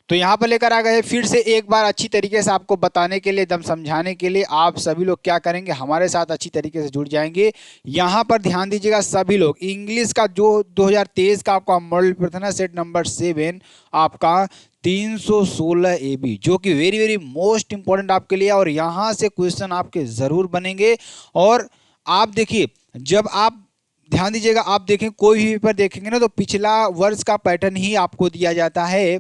तो यहाँ पर लेकर आ गए फिर से एक बार अच्छी तरीके से आपको बताने के लिए, एकदम समझाने के लिए। आप सभी लोग क्या करेंगे, हमारे साथ अच्छी तरीके से जुड़ जाएंगे। यहाँ पर ध्यान दीजिएगा सभी लोग, इंग्लिश का जो 2023 का आपका मॉडल पेपर था ना, सेट नंबर 7 आपका 316 AB, जो कि वेरी वेरी मोस्ट इंपॉर्टेंट आपके लिए, और यहाँ से क्वेश्चन आपके जरूर बनेंगे। और आप देखिए, जब आप ध्यान दीजिएगा, आप देखें कोई भी पेपर देखेंगे ना, तो पिछला वर्ष का पैटर्न ही आपको दिया जाता है।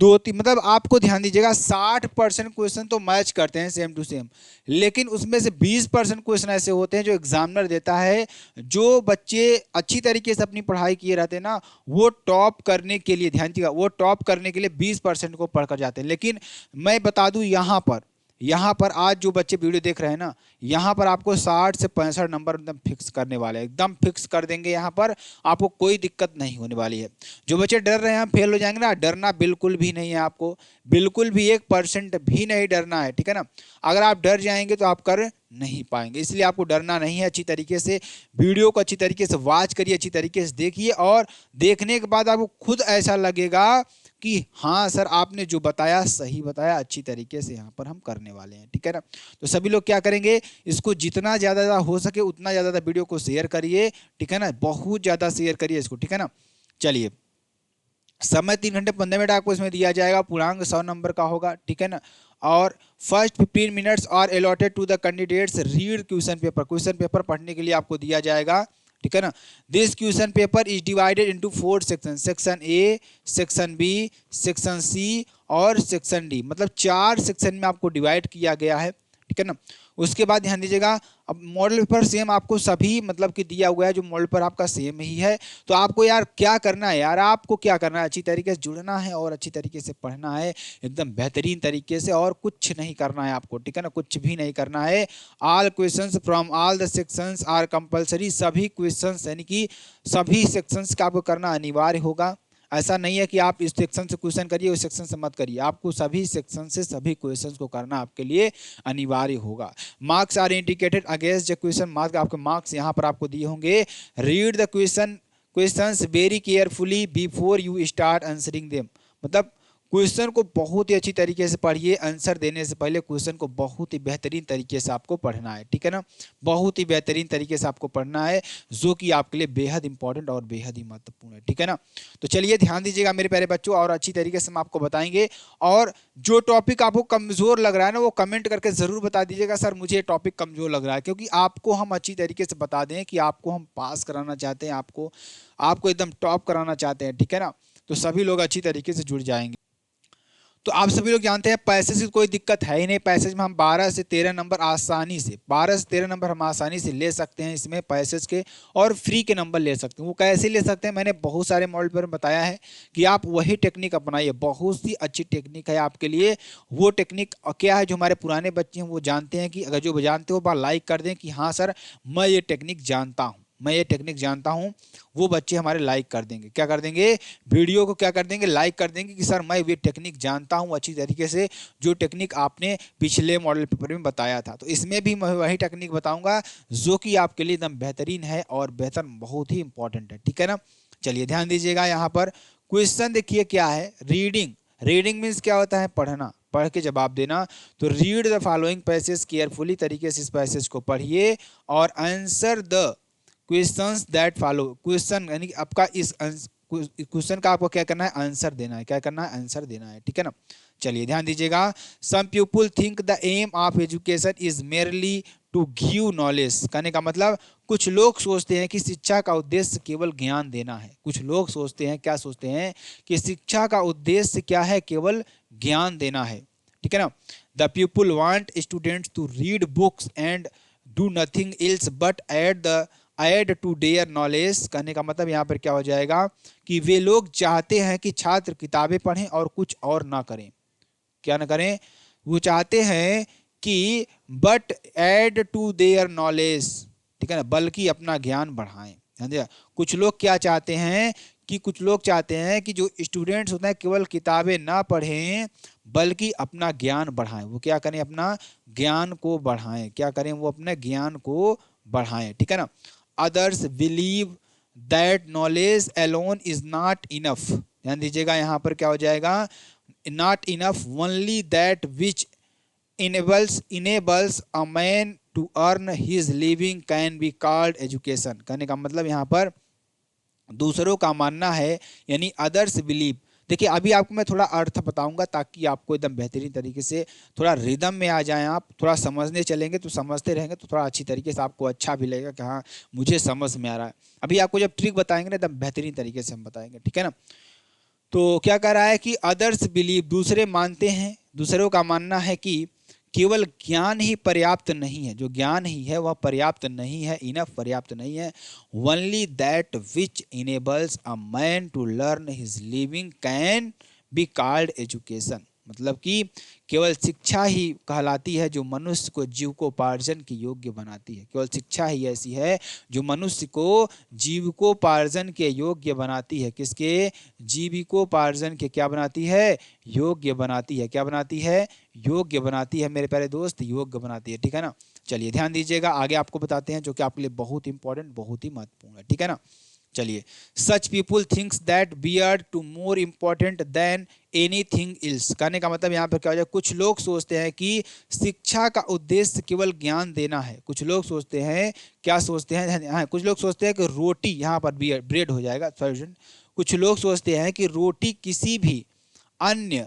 दो तीन मतलब आपको ध्यान दीजिएगा, 60% क्वेश्चन तो मैच करते हैं सेम टू सेम, लेकिन उसमें से 20% क्वेश्चन ऐसे होते हैं जो एग्जामिनर देता है। जो बच्चे अच्छी तरीके से अपनी पढ़ाई किए रहते हैं ना, वो टॉप करने के लिए, ध्यान दीजिएगा, वो टॉप करने के लिए 20% को पढ़कर जाते हैं। लेकिन मैं बता दूं, यहाँ पर आज जो बच्चे वीडियो देख रहे हैं ना, यहाँ पर आपको 60 से 65 नंबर एकदम फिक्स करने वाले हैं, एकदम फिक्स कर देंगे। यहाँ पर आपको कोई दिक्कत नहीं होने वाली है। जो बच्चे डर रहे हैं फेल हो जाएंगे ना, डरना बिल्कुल भी नहीं है आपको, बिल्कुल भी 1% भी नहीं डरना है, ठीक है ना। अगर आप डर जाएंगे तो आप कर नहीं पाएंगे, इसलिए आपको डरना नहीं है। अच्छी तरीके से वीडियो को अच्छी तरीके से वॉच करिए, अच्छी तरीके से देखिए, और देखने के बाद आपको खुद ऐसा लगेगा कि हाँ सर, आपने जो बताया सही बताया, अच्छी तरीके से यहाँ पर हम करने वाले हैं, ठीक है ना। तो सभी लोग क्या करेंगे, इसको जितना ज़्यादा हो सके उतना ज़्यादा वीडियो को शेयर करिए, ठीक है ना, बहुत ज़्यादा शेयर करिए इसको, ठीक है ना। चलिए, समय 3 घंटे 15 मिनट आपको इसमें दिया जाएगा, पूर्णांक 100 नंबर का होगा, ठीक है ना। और first 15 minutes are allotted to the candidates read question paper, question paper पढ़ने के लिए आपको दिया जाएगा, ठीक है ना। This question paper is divided into 4 section, section a, section b, section c और सेक्शन डी, मतलब 4 सेक्शन में आपको डिवाइड किया गया है, ठीक है ना। उसके बाद ध्यान दीजिएगा, अब मॉडल पेपर सेम आपको सभी मतलब कि दिया हुआ है, जो मॉडल पेपर आपका सेम ही है। तो आपको यार क्या करना है, यार आपको क्या करना है, अच्छी तरीके से जुड़ना है और अच्छी तरीके से पढ़ना है, एकदम बेहतरीन तरीके से, और कुछ नहीं करना है आपको, ठीक है ना, कुछ भी नहीं करना है। All questions from all the sections are compulsory, सभी क्वेश्चंस यानी कि सभी सेक्शंस का आपको करना अनिवार्य होगा। ऐसा नहीं है कि आप इस सेक्शन से क्वेश्चन करिए उस सेक्शन से मत करिए, आपको सभी सेक्शन से सभी क्वेश्चंस को करना आपके लिए अनिवार्य होगा। Marks are indicated against the question, mark आपके मार्क्स यहाँ पर आपको दिए होंगे। Read the questions very carefully before you start answering them, मतलब क्वेश्चन को बहुत ही अच्छी तरीके से पढ़िए, आंसर देने से पहले क्वेश्चन को बहुत ही बेहतरीन तरीके से आपको पढ़ना है, ठीक है ना, बहुत ही बेहतरीन तरीके से आपको पढ़ना है, जो कि आपके लिए बेहद इंपॉर्टेंट और बेहद ही महत्वपूर्ण है, ठीक है ना। तो चलिए ध्यान दीजिएगा मेरे प्यारे बच्चों, और अच्छी तरीके से हम आपको बताएंगे। और जो टॉपिक आपको कमजोर लग रहा है ना, वो कमेंट करके जरूर बता दीजिएगा, सर मुझे टॉपिक कमजोर लग रहा है, क्योंकि आपको हम अच्छी तरीके से बता दें कि आपको हम पास कराना चाहते हैं, आपको आपको एकदम टॉप कराना चाहते हैं, ठीक है ना। तो सभी लोग अच्छी तरीके से जुड़ जाएंगे। तो आप सभी लोग जानते हैं पैसेज की कोई दिक्कत है ही नहीं, पैसेज में हम 12 से 13 नंबर आसानी से, 12 से 13 नंबर हम आसानी से ले सकते हैं इसमें पैसेज के, और फ्री के नंबर ले सकते हैं। वो कैसे ले सकते हैं, मैंने बहुत सारे मॉडल पर बताया है कि आप वही टेक्निक अपनाइए, बहुत सी अच्छी टेक्निक है आपके लिए। वो टेक्निक क्या है, जो हमारे पुराने बच्चे हैं वो जानते हैं, कि अगर जो जानते हो बार लाइक कर दें कि हाँ सर मैं ये टेक्निक जानता हूँ, मैं ये टेक्निक जानता हूं, वो बच्चे हमारे लाइक कर देंगे, क्या कर देंगे, वीडियो को क्या कर देंगे, लाइक कर देंगे, कि सर मैं ये टेक्निक जानता हूं अच्छी तरीके से, जो टेक्निक आपने पिछले मॉडल पेपर में बताया था। तो इसमें भी मैं वही टेक्निक बताऊंगा, जो कि आपके लिए एकदम बेहतरीन है और बेहतर बहुत ही इंपॉर्टेंट है, ठीक है ना। चलिए ध्यान दीजिएगा, यहाँ पर क्वेश्चन देखिए क्या है, रीडिंग, रीडिंग मीन्स क्या होता है, पढ़ना, पढ़ के जवाब देना। तो read the following passage carefully, तरीके से इस पैसेज को पढ़िए और answer the questions that follow, question यानी कि आपका इस क्वेश्चन का आपको क्या करना है, आंसर देना है, क्या करना है, आंसर देना है, ठीक है ना। चलिए ध्यान दीजिएगा, some people think the aim of education is merely to give knowledge, कहने का मतलब कुछ लोग सोचते हैं कि शिक्षा का उद्देश्य केवल ज्ञान देना है, कुछ लोग सोचते हैं, क्या सोचते हैं, कि शिक्षा का उद्देश्य क्या है, केवल ज्ञान देना है, ठीक है ना। The people want students to read books and do nothing else but add to their knowledge, कहने का मतलब यहाँ पर क्या हो जाएगा, कि वे लोग चाहते हैं कि छात्र किताबें पढ़ें और कुछ और ना करें, क्या ना करें, वो चाहते हैं कि but add to their knowledge, ठीक है ना, बल्कि अपना ज्ञान बढ़ाएं। कुछ लोग क्या चाहते हैं, कि कुछ लोग चाहते हैं कि जो स्टूडेंट्स होते हैं केवल किताबें ना पढ़ें बल्कि अपना ज्ञान बढ़ाएं, वो क्या करें, अपना ज्ञान को बढ़ाएं, क्या करें, वो अपने ज्ञान को बढ़ाएं, ठीक है ना। Others believe that knowledge alone is not enough, ध्यान दीजिएगा यहाँ पर क्या हो जाएगा, not enough, only that which enables a man to earn his living can be called education। कहने का मतलब यहाँ पर दूसरों का मानना है, यानी अदर्स बिलीव। देखिए अभी आपको मैं थोड़ा अर्थ बताऊंगा ताकि आपको एकदम बेहतरीन तरीके से थोड़ा रिदम में आ जाएं, आप थोड़ा समझने चलेंगे तो समझते रहेंगे तो थोड़ा अच्छी तरीके से आपको अच्छा भी लगेगा कि हाँ मुझे समझ में आ रहा है। अभी आपको जब ट्रिक बताएंगे ना एकदम बेहतरीन तरीके से हम बताएंगे, ठीक है ना। तो क्या कह रहा है कि अदर्स बिलीव, दूसरे मानते हैं, दूसरों का मानना है कि केवल ज्ञान ही पर्याप्त नहीं है, जो ज्ञान ही है वह पर्याप्त नहीं है, इनफ पर्याप्त नहीं है। Only that which enables a man to learn his living can be called education. मतलब कि केवल शिक्षा ही कहलाती है जो मनुष्य को जीविकोपार्जन के योग्य बनाती है। केवल शिक्षा ही ऐसी है जो मनुष्य को जीविकोपार्जन के योग्य बनाती है। किसके? जीविकोपार्जन के क्या बनाती है? योग्य बनाती है। क्या बनाती है? योग्य बनाती है मेरे प्यारे दोस्त, योग्य बनाती है, ठीक है ना। चलिए ध्यान दीजिएगा, आगे आपको बताते हैं जो कि आपके लिए बहुत इंपॉर्टेंट, बहुत ही महत्वपूर्ण है, ठीक है ना। चलिए, such people thinks that bear to more important than anything else. कहने का मतलब यहाँ पर क्या हो जाए, कुछ लोग सोचते हैं कि शिक्षा का उद्देश्य केवल ज्ञान देना है। कुछ लोग सोचते हैं, क्या सोचते हैं, हाँ, कुछ लोग सोचते हैं कि रोटी, यहाँ पर बियर ब्रेड हो जाएगा, कुछ लोग सोचते हैं कि रोटी किसी भी अन्य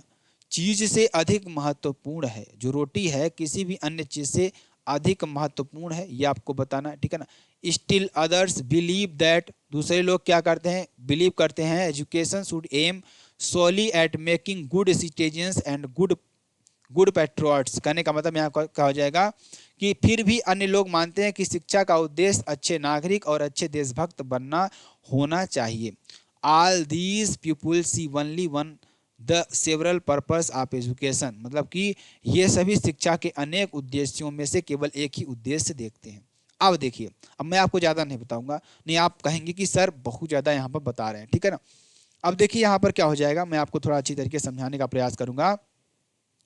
चीज से अधिक महत्वपूर्ण है। जो रोटी है किसी भी अन्य चीज से अधिक महत्वपूर्ण है, ये आपको बताना है, ठीक है ना। स्टिल अदर्स बिलीव दैट, दूसरे लोग क्या करते हैं, बिलीव करते हैं education should aim solely at making good citizens and good patriots. कहने का मतलब यहाँ क्या हो जाएगा कि फिर भी अन्य लोग मानते हैं कि शिक्षा का उद्देश्य अच्छे नागरिक और अच्छे देशभक्त बनना होना चाहिए। All these people see only one the several purpose of education. मतलब कि ये सभी शिक्षा के अनेक उद्देश्यों में से केवल एक ही उद्देश्य देखते हैं। अब देखिए, अब मैं आपको ज़्यादा नहीं बताऊंगा, नहीं आप कहेंगे कि सर बहुत ज़्यादा यहाँ पर बता रहे हैं, ठीक है ना। अब देखिए यहाँ पर क्या हो जाएगा, मैं आपको थोड़ा अच्छी तरीके से समझाने का प्रयास करूंगा।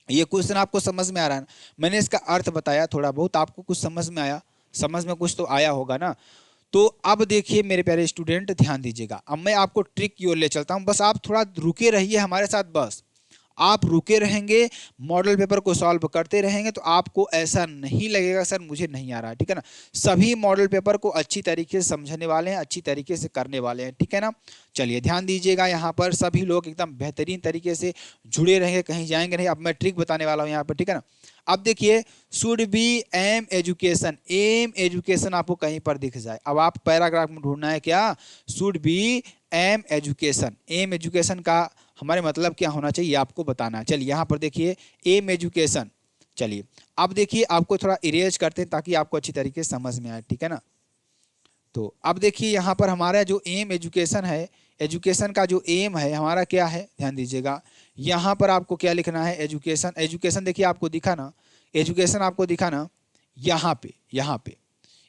ये क्वेश्चन आपको समझ में आ रहा है ना, मैंने इसका अर्थ बताया थोड़ा बहुत, आपको कुछ समझ में आया, समझ में कुछ तो आया होगा ना। तो अब देखिए मेरे प्यारे स्टूडेंट ध्यान दीजिएगा, अब मैं आपको ट्रिक की ओर ले चलता हूं, बस आप थोड़ा रुके रहिए हमारे साथ, बस आप रुके रहेंगे, मॉडल पेपर को सॉल्व करते रहेंगे तो आपको ऐसा नहीं लगेगा सर मुझे नहीं आ रहा है, ठीक है ना। सभी मॉडल पेपर को अच्छी तरीके से समझने वाले हैं, अच्छी तरीके से करने वाले हैं, ठीक है ना। चलिए ध्यान दीजिएगा, यहाँ पर सभी लोग एकदम बेहतरीन तरीके से जुड़े रहेंगे, कहीं जाएंगे नहीं। अब मैं ट्रिक बताने वाला हूँ यहाँ पर, ठीक है ना। अब देखिए, should be aim education, aim education आपको कहीं पर दिख जाए, अब आप पैराग्राफ में ढूंढना है क्या, should be aim education. Aim education का हमारे मतलब क्या होना चाहिए आपको बताना है। चलिए यहाँ पर देखिए एम एजुकेशन। चलिए अब देखिए आपको थोड़ा इरेज करते हैं ताकि आपको अच्छी तरीके से समझ में आए, ठीक है ना। तो अब देखिए यहाँ पर हमारा जो एम एजुकेशन है, एजुकेशन का जो एम है हमारा क्या है, ध्यान दीजिएगा। यहाँ पर आपको क्या लिखना है, एजुकेशन। एजुकेशन देखिए आपको दिखा ना, एजुकेशन आपको दिखा ना, यहाँ पे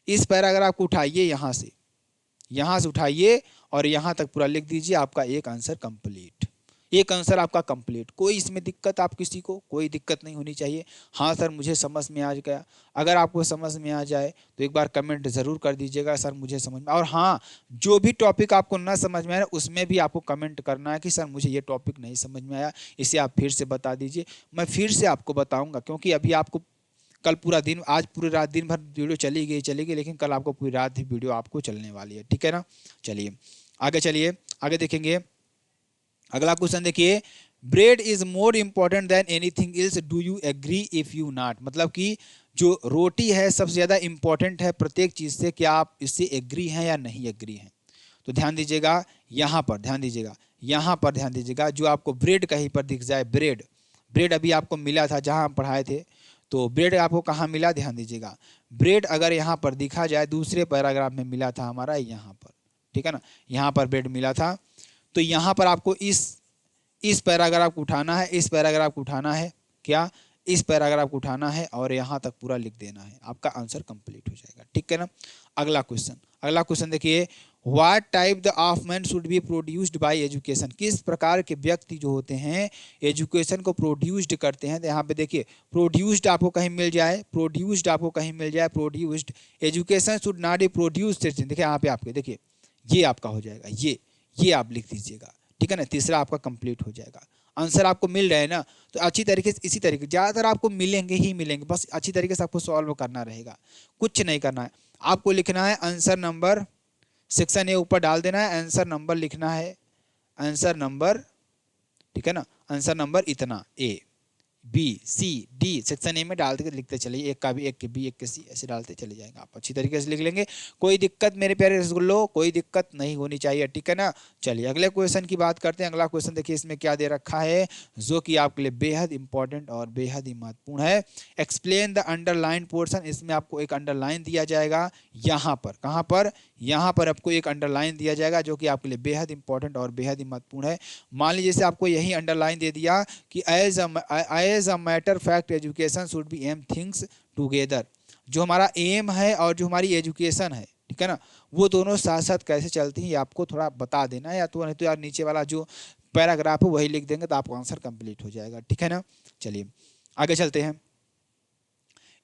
इस पैराग्राफ को उठाइए, यहाँ से उठाइए और यहाँ तक पूरा लिख दीजिए, आपका एक आंसर कंप्लीट, एक आंसर आपका कंप्लीट। कोई इसमें दिक्कत आप किसी को, कोई दिक्कत नहीं होनी चाहिए। हाँ सर मुझे समझ में आ गया, अगर आपको समझ में आ जाए तो एक बार कमेंट ज़रूर कर दीजिएगा सर मुझे समझ में। और हाँ, जो भी टॉपिक आपको ना समझ में आया उसमें भी आपको कमेंट करना है कि सर मुझे ये टॉपिक नहीं समझ में आया, इसे आप फिर से बता दीजिए। मैं फिर से आपको बताऊँगा, क्योंकि अभी आपको कल पूरा दिन, आज पूरी रात दिन भर वीडियो चली गई, लेकिन कल आपको पूरी रात ही वीडियो आपको चलने वाली है, ठीक है ना। चलिए आगे देखेंगे। अगला क्वेश्चन देखिए, bread is more important than anything else, do you agree if you not. मतलब कि जो रोटी है सबसे ज़्यादा इंपॉर्टेंट है प्रत्येक चीज़ से, क्या आप इससे एग्री हैं या नहीं एग्री हैं। तो ध्यान दीजिएगा, यहाँ पर ध्यान दीजिएगा, जो आपको ब्रेड कहीं पर दिख जाए, ब्रेड अभी आपको मिला था जहाँ हम पढ़ाए थे, तो ब्रेड आपको कहाँ मिला, ध्यान दीजिएगा। ब्रेड अगर यहाँ पर दिखा जाए, दूसरे पैराग्राफ में मिला था हमारा यहाँ पर, ठीक है ना, यहाँ पर ब्रेड मिला था। तो यहाँ पर आपको इस पैराग्राफ को उठाना है, इस पैराग्राफ को उठाना है, क्या इस पैराग्राफ को उठाना है और यहाँ तक पूरा लिख देना है, आपका आंसर कंप्लीट हो जाएगा, ठीक है ना। अगला क्वेश्चन देखिए, what type the of man should be produced by education. किस प्रकार के व्यक्ति जो होते हैं एजुकेशन को प्रोड्यूस्ड करते हैं। तो यहाँ पे देखिए प्रोड्यूस्ड आपको कहीं मिल जाए, produced, education should not be produced. देखिए यहाँ पे आपके देखिए ये आपका हो जाएगा, ये आप लिख दीजिएगा, ठीक है ना। तीसरा आपका कंप्लीट हो जाएगा। आंसर आपको मिल रहे हैं ना, तो अच्छी तरीके से इसी तरीके ज़्यादातर आपको मिलेंगे ही मिलेंगे, बस अच्छी तरीके से आपको सॉल्व करना रहेगा, कुछ नहीं करना है। आपको लिखना है आंसर नंबर, सेक्शन ए ऊपर डाल देना है, आंसर नंबर लिखना है, आंसर नंबर, ठीक है ना, आंसर नंबर इतना a b c d section a में डालते लिखते चलिए, एक का भी, एक के बी, एक के सी, ऐसे डालते चले जाएंगे, आप अच्छी तरीके से लिख लेंगे, कोई दिक्कत मेरे प्यारे रसगुल्लो, कोई दिक्कत नहीं होनी चाहिए, ठीक है ना। चलिए अगले क्वेश्चन की बात करते हैं। अगला क्वेश्चन देखिए इसमें क्या दे रखा है, जो कि आपके लिए बेहद इंपॉर्टेंट और बेहद ही महत्वपूर्ण है। एक्सप्लेन द अंडरलाइन पोर्शन, इसमें आपको एक अंडरलाइन दिया जाएगा यहाँ पर, कहाँ पर, यहाँ पर आपको एक अंडरलाइन दिया जाएगा जो कि आपके लिए बेहद इंपॉर्टेंट और बेहद ही महत्वपूर्ण है। मान लीजिए जैसे आपको यही अंडरलाइन दे दिया कि as a matter fact education should be aim things together, जो हमारा एम है और जो हमारी एजुकेशन है, ठीक है ना, वो दोनों साथ साथ कैसे चलती हैं, ये आपको थोड़ा बता देना है, या तो नहीं तो यार नीचे वाला जो पैराग्राफ है वही लिख देंगे तो आपका आंसर कंप्लीट हो जाएगा, ठीक है ना। चलिए आगे चलते हैं।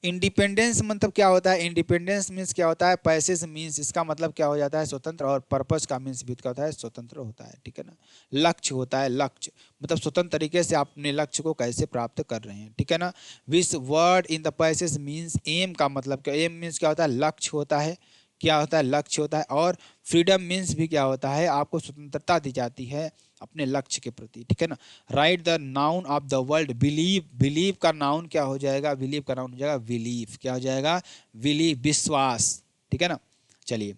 इंडिपेंडेंस मतलब क्या होता है, इंडिपेंडेंस मीन्स क्या होता है, पैसेज मीन्स इसका मतलब क्या हो जाता है, स्वतंत्र, और पर्पस का मीन्स भी क्या होता है, स्वतंत्र होता है, ठीक है ना। लक्ष्य होता है, लक्ष्य मतलब स्वतंत्र तरीके से आप अपने लक्ष्य को कैसे प्राप्त कर रहे हैं, ठीक है ना। Which word in the passage means, aim का मतलब क्या, एम मीन्स क्या होता है, लक्ष्य होता है, क्या होता है, लक्ष्य होता है। और फ्रीडम मीन्स भी क्या होता है, आपको स्वतंत्रता दी जाती है अपने लक्ष्य के प्रति, ठीक है ना। Right the noun of the world, believe, believe का नाउन क्या हो जाएगा, बिलीव का नाउन हो जाएगा बिलीव, क्या हो जाएगा, बिलीव, विश्वास, ठीक है ना। चलिए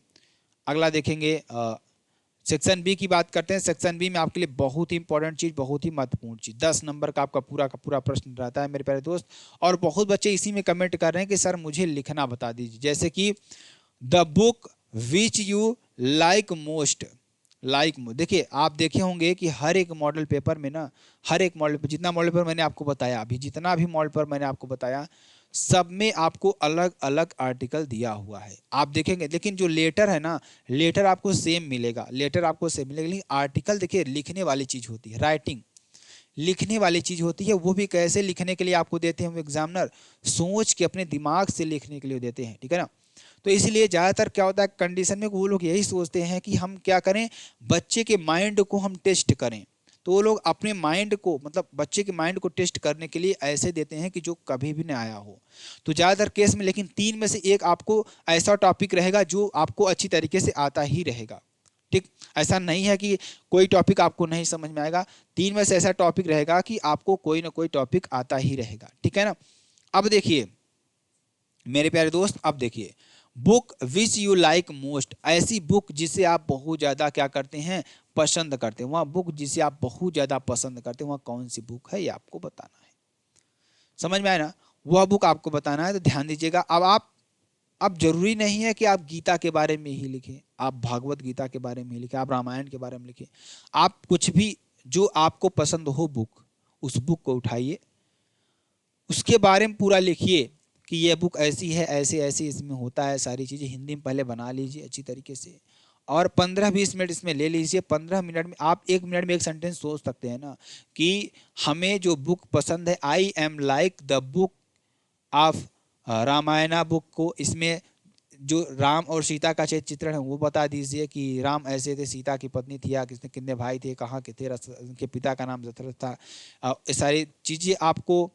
अगला देखेंगे, सेक्शन बी की बात करते हैं। सेक्शन बी में आपके लिए बहुत ही इंपॉर्टेंट चीज, बहुत ही महत्वपूर्ण चीज, 10 नंबर का आपका पूरा का पूरा प्रश्न रहता है मेरे प्यारे दोस्त। और बहुत बच्चे इसी में कमेंट कर रहे हैं कि सर मुझे लिखना बता दीजिए, जैसे कि the book which you like most, देखिए आप देखे होंगे कि हर एक मॉडल पेपर में ना, हर एक मॉडल पेपर, जितना मॉडल पेपर मैंने आपको बताया अभी, जितना भी मॉडल पेपर मैंने आपको बताया, सब में आपको अलग अलग आर्टिकल दिया हुआ है, आप देखेंगे। लेकिन जो लेटर है ना, लेटर आपको सेम मिलेगा, लेटर आपको सेम मिलेगा, लेकिन आर्टिकल देखिए लिखने वाली चीज़ होती है, राइटिंग लिखने वाली चीज़ होती है, वो भी कैसे लिखने के लिए आपको देते हैं एग्जामिनर, सोच के अपने दिमाग से लिखने के लिए देते हैं, ठीक है ना। तो इसलिए ज़्यादातर क्या होता है कंडीशन में, वो लोग यही सोचते हैं कि हम क्या करें, बच्चे के माइंड को हम टेस्ट करें। तो वो लोग अपने माइंड को, मतलब बच्चे के माइंड को टेस्ट करने के लिए ऐसे देते हैं कि जो कभी भी नहीं आया हो। तो ज़्यादातर केस में, लेकिन 3 में से एक आपको ऐसा टॉपिक रहेगा जो आपको अच्छी तरीके से आता ही रहेगा, ठीक। ऐसा नहीं है कि कोई टॉपिक आपको नहीं समझ में आएगा, 3 में से ऐसा टॉपिक रहेगा कि आपको कोई ना कोई टॉपिक आता ही रहेगा, ठीक है ना। अब देखिए मेरे प्यारे दोस्त, अब देखिए, book which you like most, ऐसी बुक जिसे आप बहुत ज़्यादा क्या करते हैं, पसंद करते हैं, वहाँ बुक जिसे आप बहुत ज़्यादा पसंद करते हैं, वहाँ कौन सी बुक है ये आपको बताना है। समझ में आया ना, वह बुक आपको बताना है। तो ध्यान दीजिएगा, अब जरूरी नहीं है कि आप गीता के बारे में ही लिखें, आप भागवत गीता के बारे में ही लिखें, आप रामायण के बारे में लिखें, आप कुछ भी जो आपको पसंद हो बुक, उस बुक को उठाइए, उसके बारे में पूरा लिखिए कि ये बुक ऐसी है, ऐसे ऐसे इसमें होता है, सारी चीज़ें हिंदी में पहले बना लीजिए अच्छी तरीके से, और 15-20 मिनट इसमें ले लीजिए। 15 मिनट में आप 1 मिनट में एक सेंटेंस सोच सकते हैं ना कि हमें जो बुक पसंद है, I am like the book of Ramayana book को, इसमें जो राम और सीता का चित्रण है वो बता दीजिए कि राम ऐसे थे, सीता की पत्नी थी, या किसने कितने भाई थे, कहाँ के थे, उनके पिता का नाम दशरथ था। ये सारी चीज़ें आपको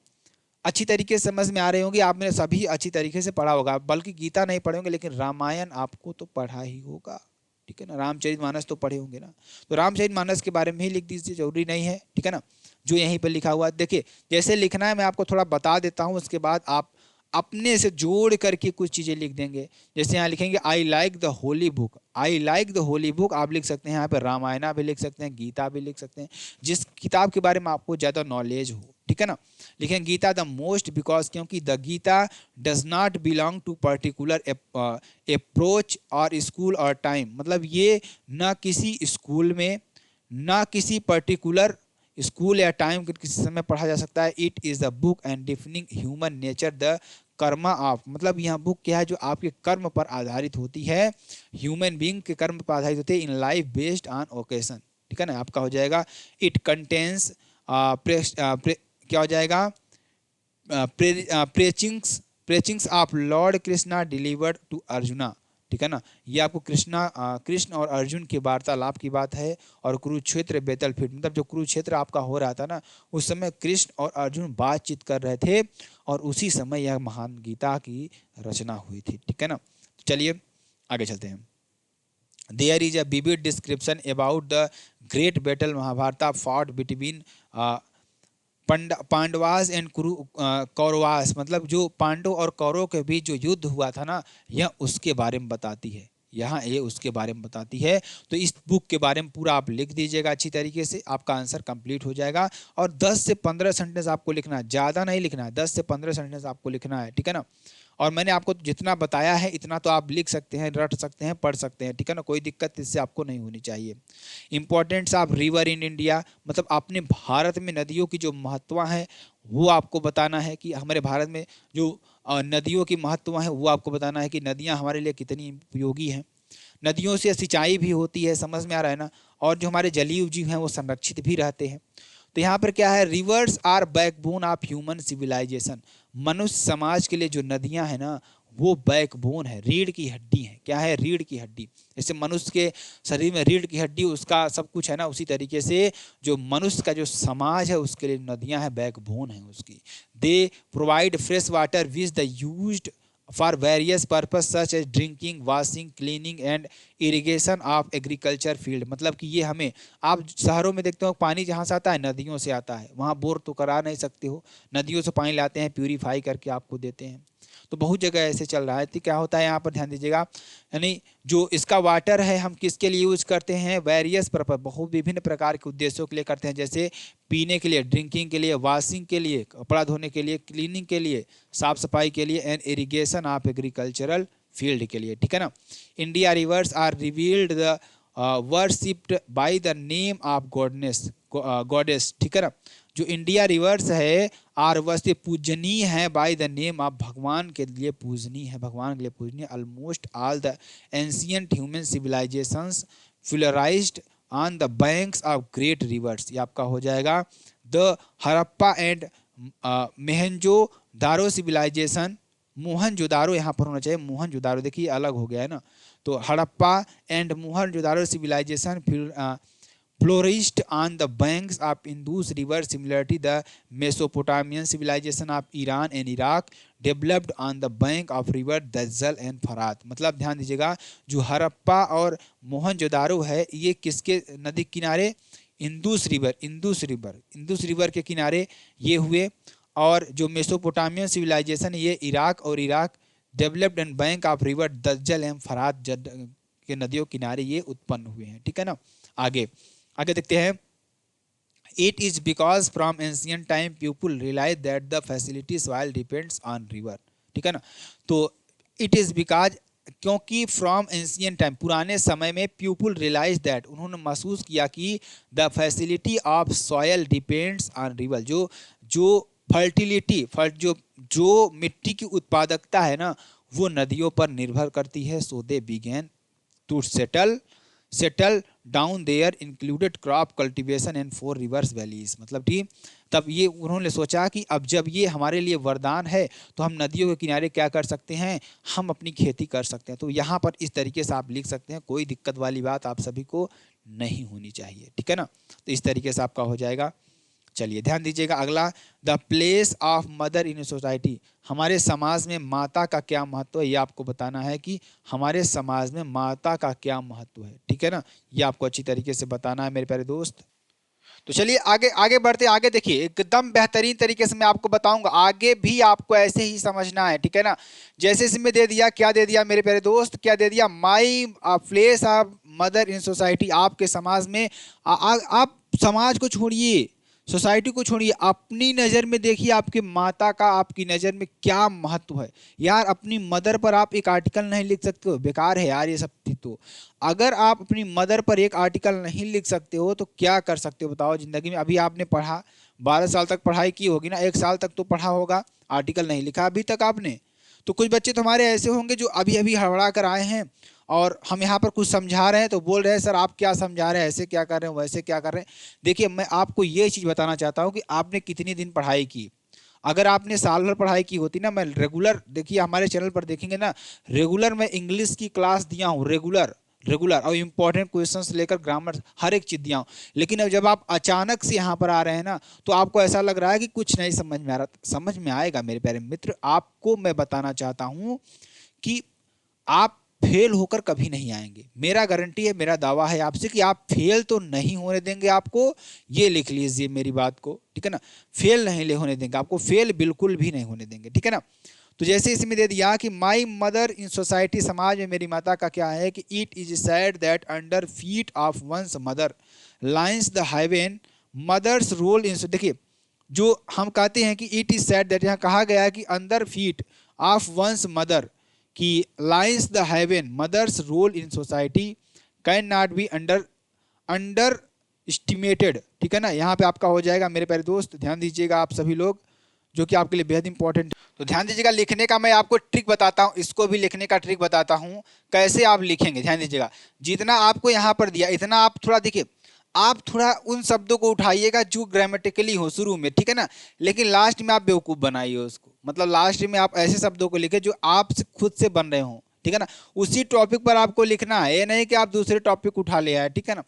अच्छी तरीके से समझ में आ रही होंगी, आपने सभी अच्छी तरीके से पढ़ा होगा, बल्कि गीता नहीं पढ़े होंगे लेकिन रामायण आपको तो पढ़ा ही होगा, ठीक है ना। रामचरितमानस तो पढ़े होंगे ना, तो रामचरितमानस के बारे में ही लिख दीजिए, जरूरी नहीं है, ठीक है ना, जो यहीं पर लिखा हुआ है। देखिए जैसे लिखना है मैं आपको थोड़ा बता देता हूँ, उसके बाद आप अपने से जोड़ करके कुछ चीज़ें लिख देंगे। जैसे यहाँ लिखेंगे I like the Holi book, I like the Holi book, आप लिख सकते हैं यहाँ पे रामायणा भी लिख सकते हैं, गीता भी लिख सकते हैं, जिस किताब के बारे में आपको ज़्यादा नॉलेज हो, ठीक है ना। लिखें गीता द मोस्ट, बिकॉज क्योंकि the Gita does not belong to particular approach और स्कूल और टाइम, मतलब ये ना किसी स्कूल में, ना किसी पर्टिकुलर स्कूल या टाइम के किसी समय पढ़ा जा सकता है। It is the book and defining human nature the karma of, मतलब यह बुक क्या है, जो आपके कर्म पर आधारित होती है, ह्यूमन बीइंग के कर्म पर आधारित होती है, in life based on occasion, ठीक है ना। आपका हो जाएगा इट कंटेंस क्या हो जाएगा, preachings of lord Krishna delivered to Arjuna, ठीक है ना। ये आपको कृष्ण और अर्जुन के वार्तालाप की बात है। और कुरुक्षेत्र बैटलफील्ड, मतलब जो कुरुक्षेत्र आपका हो रहा था ना, उस समय कृष्ण और अर्जुन बातचीत कर रहे थे और उसी समय यह महान गीता की रचना हुई थी। ठीक है ना। चलिए आगे चलते हैं। There is a vivid description about the great battle Mahabharata fought between Pandavas and Kauravas, मतलब जो पांडव और कौरव के बीच जो युद्ध हुआ था ना, यह उसके बारे में बताती है। यहाँ ये उसके बारे में बताती है। तो इस बुक के बारे में पूरा आप लिख दीजिएगा अच्छी तरीके से, आपका आंसर कंप्लीट हो जाएगा। और 10 से 15 सेंटेंस आपको लिखना है, ज़्यादा नहीं लिखना है, 10 से 15 सेंटेंस आपको लिखना है। ठीक है ना। और मैंने आपको जितना बताया है इतना तो आप लिख सकते हैं, रट सकते हैं, पढ़ सकते हैं। ठीक है ना, कोई दिक्कत इससे आपको नहीं होनी चाहिए। Importance of river in India, मतलब अपने भारत में नदियों की जो महत्व है वो आपको बताना है कि हमारे भारत में जो नदियों की महत्व है वो आपको बताना है कि नदियाँ हमारे लिए कितनी उपयोगी हैं। नदियों से सिंचाई भी होती है, समझ में आ रहा है ना। और जो हमारे जलीय जीव हैं वो संरक्षित भी रहते हैं। तो यहाँ पर क्या है, rivers are backbone of human civilization. मनुष्य समाज के लिए जो नदियाँ हैं ना वो बैकबोन है, रीढ़ की हड्डी है। क्या है, रीढ़ की हड्डी। जैसे मनुष्य के शरीर में रीढ़ की हड्डी उसका सब कुछ है ना, उसी तरीके से जो मनुष्य का जो समाज है उसके लिए नदियाँ हैं, बैकबोन है उसकी। They provide fresh water which the used for various purpose such as drinking, washing, cleaning and irrigation of agriculture field. मतलब कि ये हमें, आप शहरों में देखते हो पानी जहाँ से आता है नदियों से आता है, वहाँ बोर तो करा नहीं सकते हो, नदियों से पानी लाते हैं, प्यूरीफाई करके आपको देते हैं। तो बहुत जगह ऐसे चल रहा है। तो क्या होता है यहाँ पर ध्यान दीजिएगा, यानी जो इसका वाटर है हम किसके लिए यूज करते हैं, वेरियस पर्पज, बहुत विभिन्न प्रकार के उद्देश्यों के लिए करते हैं। जैसे पीने के लिए, ड्रिंकिंग के लिए, वॉशिंग के लिए, कपड़ा धोने के लिए, क्लीनिंग के लिए, साफ सफाई के लिए, and irrigation of agricultural field के लिए। ठीक है ना। India rivers are revealed the worshipped by the name of goddess. ठीक है ना। जो इंडिया रिवर्स है आर वस्तु पूजनीय है, बाय द नेम ऑफ, भगवान के लिए पूजनीय है, भगवान के लिए पूजनीय। Almost all the ancient human civilisations flourished on the banks of great rivers. ये आपका हो जाएगा the Harappa and Mohenjo Daro civilisation. Mohenjodaro यहाँ पर होना चाहिए, मोहनजोदारो, देखिए अलग हो गया है ना। तो Harappa and Mohenjodaro civilization flourished on the banks of Indus River. Similarly, the Mesopotamian civilization of Iran and Iraq developed on the bank of river दज्जल and फरात। मतलब ध्यान दीजिएगा, जो हड़प्पा और मोहनजोदारो है ये किसके नदी किनारे, इंदुस रिवर के किनारे ये हुए। और जो मेसोपोटामियन सिविलाइजेशन ये Iraq developed and bank of river दज्जल एंड फरात के नदियों किनारे ये उत्पन्न हुए हैं। ठीक है ना। आगे देखते हैं। It is because from ancient time people realize that the facility soil depends on river. ठीक है ना। तो इट इज बिकॉज, क्योंकि फ्रॉम एंशियंट टाइम, पुराने समय में, पीपुल रियलाइज दैट, उन्होंने महसूस किया कि the facility of soil depends on river. जो फर्टिलिटी, जो मिट्टी की उत्पादकता है ना वो नदियों पर निर्भर करती है। So they began to settle down there included crop cultivation and 4 rivers valleys. मतलब ठीक, तब ये उन्होंने सोचा कि अब जब ये हमारे लिए वरदान है तो हम नदियों के किनारे क्या कर सकते हैं, हम अपनी खेती कर सकते हैं। तो यहाँ पर इस तरीके से आप लिख सकते हैं, कोई दिक्कत वाली बात आप सभी को नहीं होनी चाहिए। ठीक है ना। तो इस तरीके से आपका हो जाएगा। चलिए ध्यान दीजिएगा अगला, the place of mother in society. हमारे समाज में माता का क्या महत्व है ये आपको बताना है कि हमारे समाज में माता का क्या महत्व है। ठीक है ना, ये आपको अच्छी तरीके से बताना है मेरे प्यारे दोस्त। तो चलिए आगे बढ़ते, आगे देखिए एकदम बेहतरीन तरीके से मैं आपको बताऊंगा, आगे भी आपको ऐसे ही समझना है। ठीक है ना। जैसे इसमें दे दिया, क्या दे दिया मेरे प्यारे दोस्त, क्या दे दिया, my place of mother in society. आपके समाज में आप समाज को छोड़िए, सोसाइटी को छोड़िए, अपनी नज़र में देखिए आपकी माता का आपकी नज़र में क्या महत्व है। यार अपनी मदर पर आप एक आर्टिकल नहीं लिख सकते हो, बेकार है यार ये सब। तो अगर आप अपनी मदर पर एक आर्टिकल नहीं लिख सकते हो तो क्या कर सकते हो बताओ ज़िंदगी में। अभी आपने पढ़ा, 12 साल तक पढ़ाई की होगी ना, 1 साल तक तो पढ़ा होगा, आर्टिकल नहीं लिखा अभी तक आपने। तो कुछ बच्चे तो हमारे ऐसे होंगे जो अभी अभी हड़बड़ा कर आए हैं और हम यहाँ पर कुछ समझा रहे हैं तो बोल रहे हैं सर आप क्या समझा रहे हैं, ऐसे क्या कर रहे हैं, वैसे क्या कर रहे हैं। देखिए मैं आपको ये चीज़ बताना चाहता हूँ कि आपने कितने दिन पढ़ाई की, अगर आपने साल भर पढ़ाई की होती ना, मैं रेगुलर, देखिए हमारे चैनल पर देखेंगे ना, रेगुलर मैं इंग्लिश की क्लास दिया हूँ, रेगुलर रेगुलर, और इंपॉर्टेंट क्वेश्चंस लेकर ग्रामर हर एक चीज दिया हूँ। लेकिन अब जब आप अचानक से यहाँ पर आ रहे हैं ना, तो आपको ऐसा लग रहा है कि कुछ नहीं समझ में आ रहा। समझ में आएगा मेरे प्यारे मित्र, आपको मैं बताना चाहता हूँ कि आप फेल होकर कभी नहीं आएंगे। मेरा गारंटी है, मेरा दावा है आपसे कि आप फेल तो नहीं होने देंगे आपको। ये लिख लीजिए मेरी बात को, ठीक है ना, फेल नहीं होने देंगे आपको, फेल बिल्कुल भी नहीं होने देंगे, ठीक है ना। तो जैसे इसमें दे दिया कि माई मदर इन सोसाइटी, समाज में मेरी माता का क्या है कि it is said that under feet of once mother lines the heaven, mother's role in, देखिए जो हम कहते हैं कि इट इज सैड दैट, यहाँ कहा गया है कि under feet of once mother की lines the heaven, mother's role in society can not be underestimated, ठीक है ना। यहाँ पे आपका हो जाएगा मेरे प्यारे दोस्त, ध्यान दीजिएगा आप सभी लोग, जो कि आपके लिए बेहद इंपॉर्टेंट। तो ध्यान दीजिएगा, लिखने का मैं आपको ट्रिक बताता हूँ, इसको भी लिखने का ट्रिक बताता हूँ कैसे आप लिखेंगे। ध्यान दीजिएगा, जितना आपको यहाँ पर दिया इतना आप थोड़ा देखिए, आप थोड़ा उन शब्दों को उठाइएगा जो ग्रामेटिकली हो शुरू में, ठीक है ना, लेकिन लास्ट में आप बेवकूफ़ बनाइए उसको, मतलब लास्ट में आप ऐसे शब्दों को लिखे जो आप खुद से बन रहे हो, ठीक है ना। उसी टॉपिक पर आपको लिखना है, ये नहीं कि आप दूसरे टॉपिक उठा ले आए, ठीक है ना।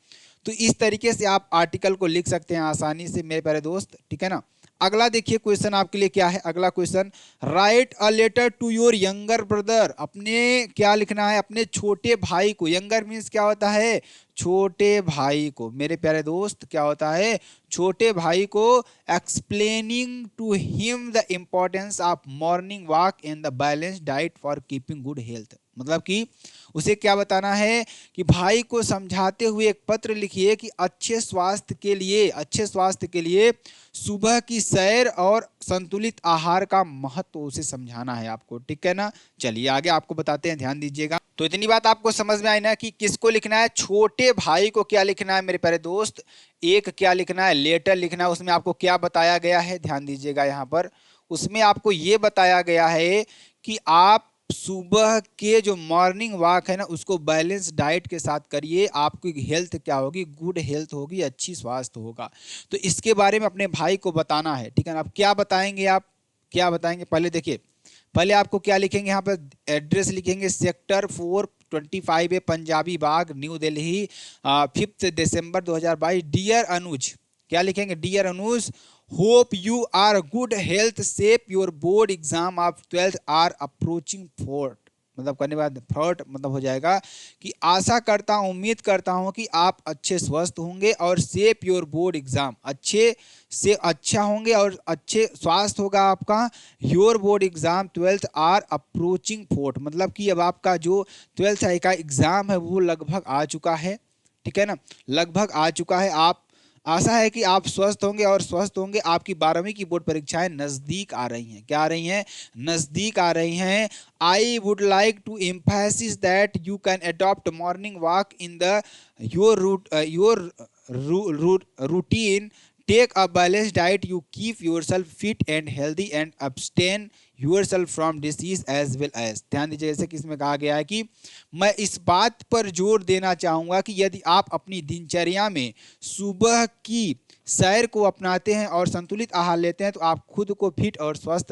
तो इस तरीके से आप आर्टिकल को लिख सकते हैं आसानी से मेरे प्यारे दोस्त, ठीक है ना। अगला देखिए क्वेश्चन आपके लिए क्या है, अगला question, write a letter to your younger brother, अपने क्या लिखना है, अपने छोटे भाई को, यंगर मीन्स क्या होता है, छोटे भाई को, मेरे प्यारे दोस्त क्या होता है, छोटे भाई को, explaining to him the importance of morning walk and the balance diet for keeping good health, मतलब कि उसे क्या बताना है कि भाई को समझाते हुए एक पत्र लिखिए कि अच्छे स्वास्थ्य के लिए, अच्छे स्वास्थ्य के लिए सुबह की सैर और संतुलित आहार का महत्व उसे समझाना है आपको, ठीक है ना। चलिए आगे आपको बताते हैं, ध्यान दीजिएगा। तो इतनी बात आपको समझ में आई ना कि किसको लिखना है, छोटे भाई को क्या लिखना है मेरे प्यारे दोस्त, एक क्या लिखना है, लेटर लिखना है। उसमें आपको क्या बताया गया है, ध्यान दीजिएगा यहाँ पर, उसमें आपको ये बताया गया है कि आप सुबह के जो मॉर्निंग वॉक है ना, उसको बैलेंस डाइट के साथ करिए, आपकी हेल्थ क्या होगी, गुड हेल्थ होगी, अच्छी स्वास्थ्य होगा। तो इसके बारे में अपने भाई को बताना है, ठीक है ना। अब क्या बताएंगे आप, क्या बताएंगे, पहले देखिए, पहले आपको क्या लिखेंगे, यहाँ पर एड्रेस लिखेंगे, सेक्टर 425 है, Punjabi Bagh, new Delhi, 5 December 2022। Dear Anuj, क्या लिखेंगे, dear Anuj, hope you are good health, सेप your board exam of 12th are approaching forth, मतलब करने के बाद थर्ड मतलब हो जाएगा कि आशा करता हूँ, उम्मीद करता हूँ कि आप अच्छे स्वस्थ होंगे और सेफ योर बोर्ड एग्जाम, अच्छे से अच्छा होंगे और अच्छे स्वास्थ्य होगा आपका। Your board exam 12th are approaching forth, मतलब कि अब आपका जो 12th का एग्जाम है वो लगभग आ चुका है, ठीक है ना, लगभग आ चुका है। आप आशा है कि आप स्वस्थ होंगे और स्वस्थ होंगे। आपकी 12वीं की बोर्ड परीक्षाएं नज़दीक आ रही हैं, क्या आ रही हैं, नज़दीक आ रही हैं। I would like to emphasis that you can adopt morning walk in the your routine, take a balance diet, you keep yourself fit and healthy and abstain yourself from disease as well as. ध्यान दीजिए, जैसे कि इसमें कहा गया है कि मैं इस बात पर जोर देना चाहूँगा कि यदि आप अपनी दिनचर्या में सुबह की सैर को अपनाते हैं और संतुलित आहार लेते हैं तो आप खुद को फिट और स्वस्थ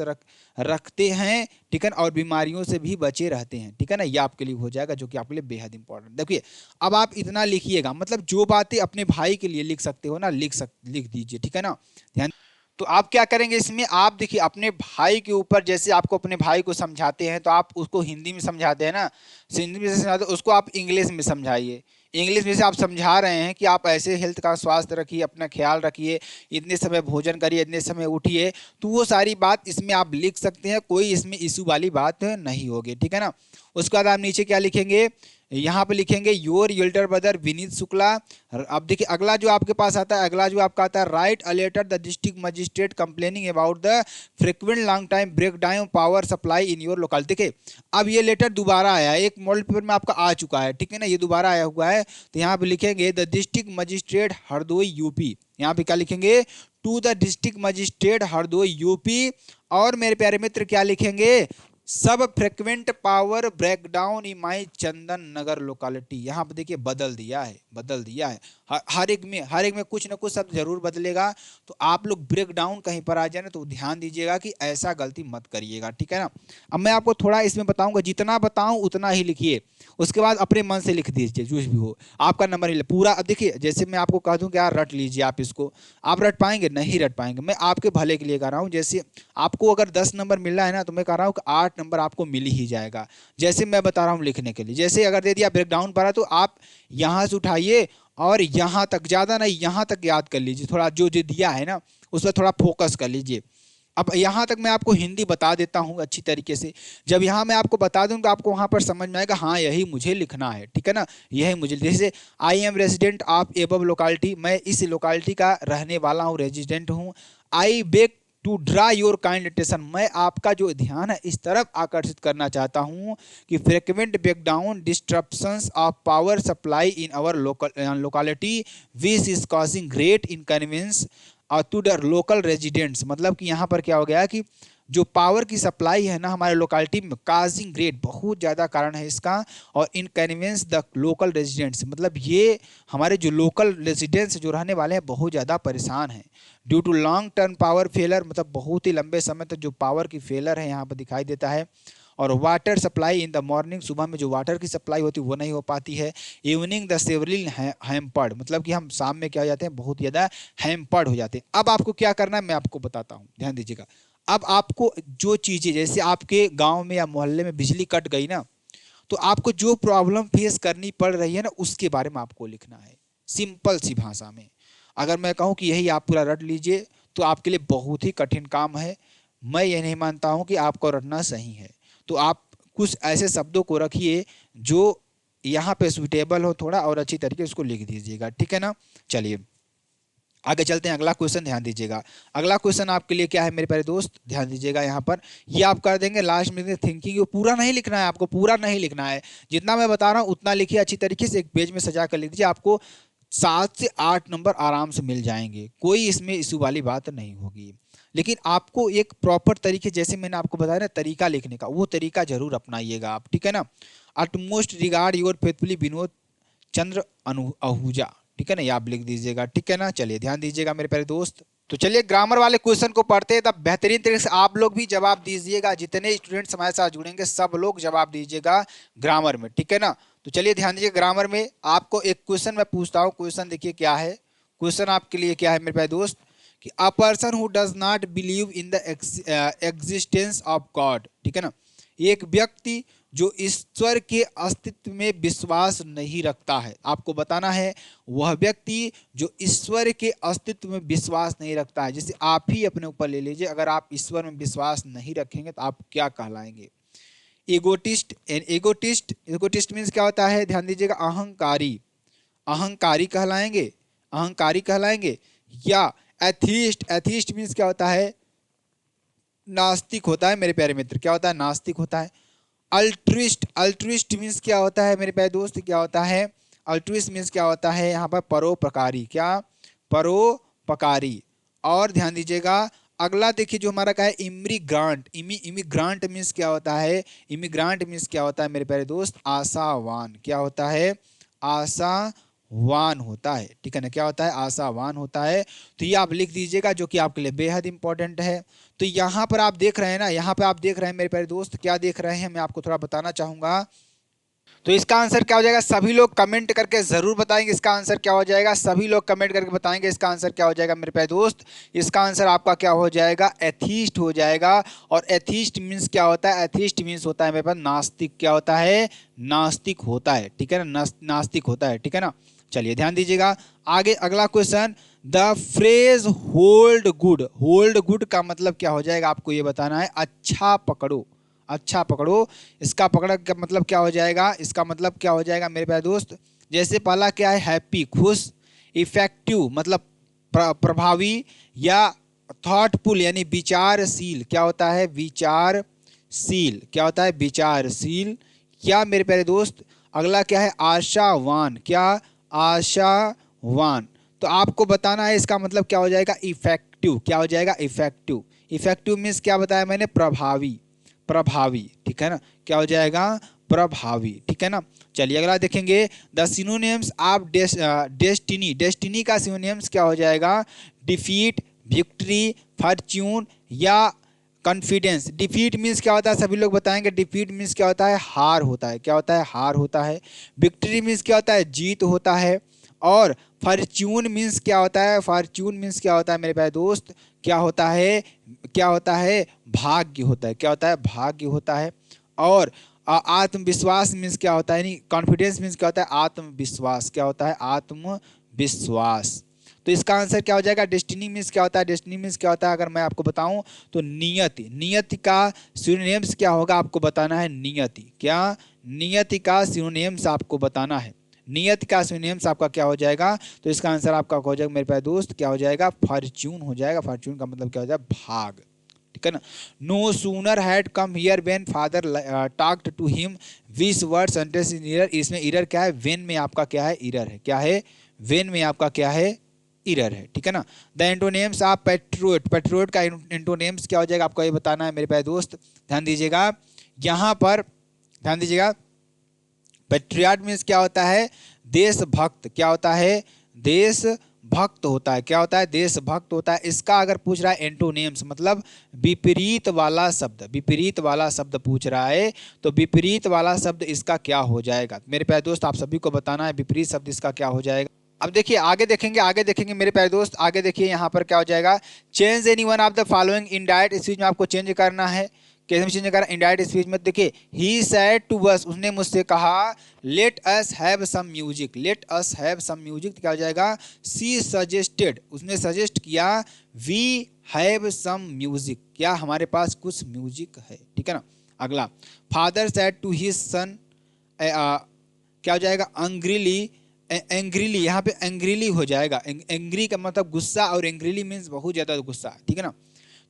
रखते हैं, ठीक है ना, और बीमारियों से भी बचे रहते हैं, ठीक है ना। ये आपके लिए हो जाएगा, जो कि आपके लिए बेहद इंपॉर्टेंट। देखिए अब आप इतना लिखिएगा, मतलब जो बातें अपने भाई के लिए लिख सकते हो ना, लिख दीजिए, ठीक है ना। ध्यान, तो आप क्या करेंगे इसमें, आप देखिए अपने भाई के ऊपर, जैसे आपको अपने भाई को समझाते हैं तो आप उसको हिंदी में समझाते हैं ना, हिंदी में समझाते, उसको आप इंग्लिश में समझाइए। इंग्लिश में से आप समझा रहे हैं कि आप ऐसे हेल्थ का स्वास्थ्य रखिए, अपना ख्याल रखिए, इतने समय भोजन करिए, इतने समय उठिए, तो वो सारी बात इसमें आप लिख सकते हैं, कोई इसमें इशू वाली बात नहीं होगी, ठीक है ना। उसके बाद आप नीचे क्या लिखेंगे, यहाँ पे लिखेंगे your Elder brother Vineet Shukla. अब देखिए अगला जो आपके पास आता है, अगला जो आपका आता है, write a letter the district magistrate complaining about the frequent long time break down power supply in your local. देखिए अब ये लेटर दोबारा आया है, एक मॉडल पेपर में आपका आ चुका है, ठीक है ना, ये दोबारा आया हुआ है। तो यहाँ पे लिखेंगे the district magistrate Hardoi UP, यहाँ पे क्या लिखेंगे, to the district magistrate Hardoi UP. और मेरे प्यारे मित्र क्या लिखेंगे, सब frequent power breakdown in my Chandan Nagar locality. यहाँ पर देखिए बदल दिया है, बदल दिया है। हर एक में कुछ ना कुछ शब्द जरूर बदलेगा। तो आप लोग ब्रेक डाउन कहीं पर आ जाए ना तो ध्यान दीजिएगा कि ऐसा गलती मत करिएगा, ठीक है ना। अब मैं आपको थोड़ा इसमें बताऊंगा, जितना बताऊं उतना ही लिखिए, उसके बाद अपने मन से लिख दीजिए जो भी हो, आपका नंबर मिले पूरा। अब देखिए जैसे मैं आपको कह दूं कि यार रट लीजिए आप इसको, आप रट पाएंगे? नहीं रट पाएंगे। मैं आपके भले के लिए कह रहा हूँ। जैसे आपको अगर 10 नंबर मिल रहा है ना, तो मैं कह रहा हूँ कि 8 नंबर आपको मिल ही जाएगा। जैसे मैं बता रहा हूँ लिखने के लिए, जैसे अगर दे दिया ब्रेकडाउन पर, तो आप यहाँ से उठाइए और यहाँ तक, ज़्यादा नहीं यहाँ तक याद कर लीजिए, थोड़ा जो जो दिया है ना उस पर थोड़ा फोकस कर लीजिए। अब यहाँ तक मैं आपको हिंदी बता देता हूँ अच्छी तरीके से। जब यहाँ मैं आपको बता दूँ तो आपको वहाँ पर समझ में आएगा, हाँ यही मुझे लिखना है, ठीक है ना, यही मुझे। जैसे I am resident of above locality, मैं इस लोकेलिटी का रहने वाला हूँ, रेजिडेंट हूँ। I beg to draw your kind attention, मैं आपका जो ध्यान है इस तरफ आकर्षित करना चाहता हूँ कि frequent breakdown disruptions of power supply in our locality which is causing great inconvenience to the local residents. मतलब कि यहाँ पर क्या हो गया कि जो पावर की सप्लाई है ना हमारे लोकेलिटी में, काजिंग ग्रेट, बहुत ज़्यादा कारण है इसका, और इनकन्वीनियंस द लोकल रेजिडेंट्स, मतलब ये हमारे जो लोकल रेजिडेंट्स जो रहने वाले हैं बहुत ज़्यादा परेशान हैं। Due to long term power failure, मतलब बहुत ही लंबे समय तक जो पावर की फेलर है यहाँ पर दिखाई देता है। और water supply in the morning, सुबह में जो वाटर की सप्लाई होती है वो नहीं हो पाती है। इवनिंग द सेवरली हैम्पर्ड, मतलब कि हम शाम में क्या हो जाते हैं, बहुत ज़्यादा हैम्पर्ड हो जाते हैं। अब आपको क्या करना है मैं आपको बताता हूँ, ध्यान दीजिएगा। अब आपको जो चीज़ें, जैसे आपके गांव में या मोहल्ले में बिजली कट गई ना, तो आपको जो प्रॉब्लम फेस करनी पड़ रही है ना उसके बारे में आपको लिखना है, सिंपल सी भाषा में। अगर मैं कहूँ कि यही आप पूरा रट लीजिए तो आपके लिए बहुत ही कठिन काम है। मैं ये नहीं मानता हूँ कि आपको रटना सही है। तो आप कुछ ऐसे शब्दों को रखिए जो यहाँ पे सुटेबल हो थोड़ा, और अच्छी तरीके से उसको लिख दीजिएगा, ठीक है ना। चलिए आगे चलते हैं, अगला क्वेश्चन ध्यान दीजिएगा। अगला क्वेश्चन आपके लिए क्या है मेरे प्यारे दोस्त, ध्यान दीजिएगा। यहाँ पर ये आप कर देंगे लास्ट में थिंकिंग, पूरा नहीं लिखना है आपको, पूरा नहीं लिखना है, जितना मैं बता रहा हूँ उतना लिखिए अच्छी तरीके से, एक पेज में सजा कर लिख दीजिए। आपको 7 से 8 नंबर आराम से मिल जाएंगे, कोई इसमें इशू वाली बात नहीं होगी। लेकिन आपको एक प्रॉपर तरीके, जैसे मैंने आपको बताया ना तरीका लिखने का, वो तरीका जरूर अपनाइएगा आप, ठीक है ना। Utmost regard your faithfully Vinod Chandra Ahuja, ठीक है ना, ये आप लिख दीजिएगा, ठीक है ना। चलिए ध्यान दीजिएगा मेरे प्यारे दोस्त। तो चलिए ग्रामर वाले क्वेश्चन को पढ़ते हैं, तब बेहतरीन तरीके से आप लोग भी जवाब दीजिएगा, जितने स्टूडेंट्स हमारे साथ जुड़ेंगे सब लोग जवाब दीजिएगा ग्रामर में, ठीक है ना। तो चलिए ध्यान दीजिए, ग्रामर में आपको एक क्वेश्चन मैं पूछता हूँ। क्वेश्चन देखिए क्या है, क्वेश्चन आपके लिए क्या है मेरे प्यारे दोस्त, कि a person who does not believe in the existence of God, ठीक है ना, एक व्यक्ति जो ईश्वर के अस्तित्व में विश्वास नहीं रखता है, आपको बताना है वह व्यक्ति जो ईश्वर के अस्तित्व में विश्वास नहीं रखता है। जैसे आप ही अपने ऊपर ले लीजिए, अगर आप ईश्वर में विश्वास नहीं रखेंगे तो आप क्या कहलाएंगे, एगोटिस्ट। एगोटिस्ट मीन्स क्या होता है, ध्यान दीजिएगा, अहंकारी, अहंकारी कहलाएंगे, अहंकारी कहलाएंगे। या एथीस्ट, एथीस्ट मीन्स क्या होता है, नास्तिक होता है मेरे प्यारे मित्र, क्या होता है, नास्तिक होता है। अल्ट्रिस्ट, अल्ट्रिस्ट मीन्स क्या होता है मेरे प्यारे दोस्त, क्या होता है, अल्ट्रिस्ट मीन्स क्या होता है यहाँ पर, परोपकारी, क्या, परोपकारी। और ध्यान दीजिएगा अगला देखिए जो हमारा क्या है, इमिग्रांट। इमिग्रांट मीन्स क्या होता है, इमिग्रांट मीन्स क्या होता है मेरे प्यारे दोस्त, आशावान, क्या होता है, आशावान होता है, ठीक है ना, क्या होता है, आशावान होता है। तो ये आप लिख दीजिएगा जो कि आपके लिए बेहद इंपॉर्टेंट है। तो यहाँ पर आप देख रहे हैं ना, यहाँ पे आप देख रहे हैं मेरे प्यारे दोस्त, क्या देख रहे हैं मैं आपको थोड़ा बताना चाहूंगा। तो इसका आंसर क्या हो जाएगा, सभी लोग कमेंट करके जरूर बताएंगे इसका आंसर क्या हो जाएगा, सभी लोग कमेंट करके बताएंगे इसका आंसर क्या हो जाएगा मेरे प्यारे दोस्त। इसका आंसर आपका क्या हो जाएगा, एथीस्ट हो जाएगा। और एथीस्ट मीन्स क्या होता है, एथीस्ट मीन्स होता है मेरे पास नास्तिक, क्या होता है, नास्तिक होता है, ठीक है ना, नास्तिक होता है, ठीक है ना। चलिए ध्यान दीजिएगा आगे, अगला question, the phrase hold good, hold good का मतलब क्या हो जाएगा आपको ये बताना है, अच्छा पकड़ो, अच्छा पकड़ो। इसका पकड़ का मतलब क्या हो जाएगा, इसका मतलब क्या हो जाएगा मेरे प्यारे दोस्त, जैसे पहला क्या है, हैप्पी, खुश, इफेक्टिव मतलब प्रभावी, या थॉटफुल यानी विचारशील, क्या होता है, विचारशील, क्या होता है, विचारशील। क्या मेरे प्यारे दोस्त अगला क्या है, आशावान, क्या, आशावान। तो आपको बताना है इसका मतलब क्या हो जाएगा, इफेक्टिव, क्या हो जाएगा, इफेक्टिव। इफेक्टिव मीन्स क्या बताया मैंने, प्रभावी, प्रभावी, ठीक है ना, क्या हो जाएगा, प्रभावी, ठीक है ना। चलिए अगला देखेंगे, the synonyms of destiny, destiny का सिनोनिम्स क्या हो जाएगा, डिफीट, विक्ट्री, फॉर्च्यून या कॉन्फिडेंस। डिफीट मीन्स क्या होता है, सभी लोग बताएंगे, डिफीट मीन्स क्या होता है, हार होता है, क्या होता है, हार होता है। विक्ट्री मीन्स क्या होता है, जीत होता है। और फॉर्च्यून मीन्स क्या होता है, फॉर्च्यून मीन्स क्या होता है मेरे प्यारे दोस्त, क्या होता है, क्या होता है, भाग्य होता है, क्या होता है, भाग्य होता है। और आत्मविश्वास मीन्स क्या होता है, नहीं, कॉन्फिडेंस मीन्स क्या होता है, आत्मविश्वास, क्या होता है, आत्मविश्वास। तो इसका आंसर क्या हो जाएगा, डेस्टिनी मीन्स क्या होता है, डेस्टिनी मीन्स क्या होता है, अगर मैं आपको बताऊं तो नियति, नियति का सिनोनिम्स क्या होगा आपको बताना है, नियति, क्या, नियति का सिनोनिम्स आपको बताना है, नियति का सिनोनिम्स आपका क्या हो जाएगा, तो इसका आंसर आपका हो जाएगा मेरे प्यारे दोस्त, क्या हो जाएगा, फॉर्च्यून हो जाएगा। फॉर्च्यून का मतलब क्या हो जाएगा, भाग, ठीक है ना। No sooner had come here when father talked to him which word sentence in error, इसमें ईरर क्या है, व्हेन में आपका क्या है, ईरर है, क्या है, व्हेन में आपका क्या है, ईरर है, ठीक है ना। The antonyms of Patriot, Patriot का एंटोनिम्स क्या हो जाएगा आपको ये बताना है मेरे प्यारे दोस्त, ध्यान दीजिएगा यहाँ पर, ध्यान दीजिएगा। पेट्रियाट मीन्स क्या होता है, देशभक्त, क्या होता है, देशभक्त होता है, क्या होता है, देशभक्त होता है। इसका अगर पूछ रहा है एंटोनिम्स मतलब विपरीत वाला शब्द, विपरीत वाला शब्द पूछ रहा है, तो विपरीत वाला शब्द इसका क्या हो जाएगा मेरे प्यारे दोस्त, आप सभी को बताना है विपरीत शब्द इसका क्या हो जाएगा। अब देखिए आगे देखेंगे, आगे देखेंगे मेरे प्यारे दोस्त, आगे देखिए यहाँ पर क्या हो जाएगा, change any one of the following in direct speech में आपको चेंज करना है। कैसे में चेंज करना, इनडायरेक्ट स्पीच में देखिए, ही सेड टू अस, उसने मुझसे कहा, let us have some music, let us have some music, क्या हो जाएगा, सी सजेस्टेड, उसने सजेस्ट किया, वी हैव सम म्यूजिक, क्या हमारे पास कुछ म्यूजिक है, ठीक है ना। अगला, father said to his son, क्या हो जाएगा, अंग्रीली, एंग्रीली, यहाँ पे एंग्रीली हो जाएगा, एंग्री का मतलब गुस्सा और एंग्रीली मीन्स बहुत ज्यादा गुस्सा, ठीक है ना।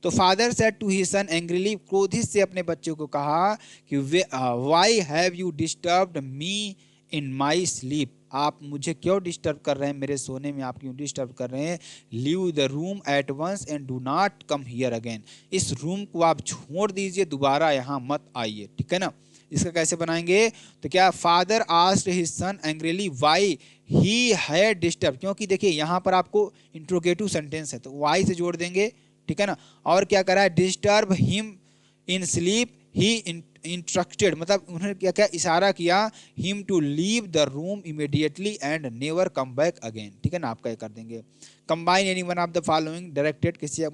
तो father said to his son angrily, क्रोधित से अपने बच्चों को कहा कि why have you disturbed me in my sleep, आप मुझे क्यों डिस्टर्ब कर रहे हैं, मेरे सोने में आप क्यों डिस्टर्ब कर रहे हैं। Leave the room at once and do not come here again, इस रूम को आप छोड़ दीजिए, दोबारा यहाँ मत आइए, ठीक है ना। इसका कैसे बनाएंगे, तो क्या, father asked his son angrily why he had disturb, क्योंकि देखिए यहाँ पर आपको इंट्रोगेटिव सेंटेंस है तो व्हाई से जोड़ देंगे, ठीक है ना। और क्या करा है, disturb him in sleep he instructed, मतलब उन्होंने क्या क्या इशारा किया, him to leave the room immediately and never come back again, ठीक है ना, आप क्या कर देंगे। Combine any one of the following directed किसी,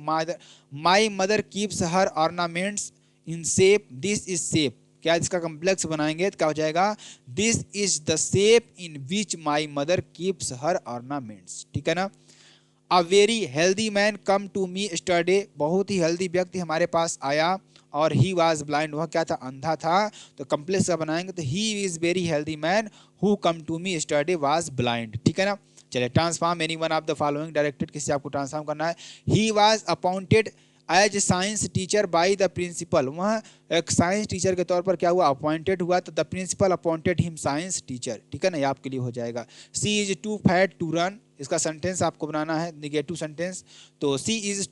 my mother keeps her ornaments in shape, this is shape, क्या इसका कम्प्लेक्स बनाएंगे तो क्या हो जाएगा, this is the shape in which my mother keeps her ornaments, ठीक है ना। A very healthy man come to me yesterday, बहुत ही हेल्दी व्यक्ति हमारे पास आया, और ही वॉज ब्लाइंड, वह क्या था, अंधा था, तो कम्प्लेक्स का बनाएंगे तो he is very healthy man who come to me yesterday was blind, ठीक है ना। चलिए, transform any one of the following directed किससे आपको ट्रांसफॉर्म करना है, he was appointed as science teacher by the principal, वह एक साइंस टीचर के तौर पर क्या हुआ, अपॉइंटेड हुआ, तो the principal appointed him science teacher, ठीक है ना, ये आपके लिए हो जाएगा। She is too fat to run, इसका सेंटेंस आपको बनाना है निगेटिव सेंटेंस, तो सी इज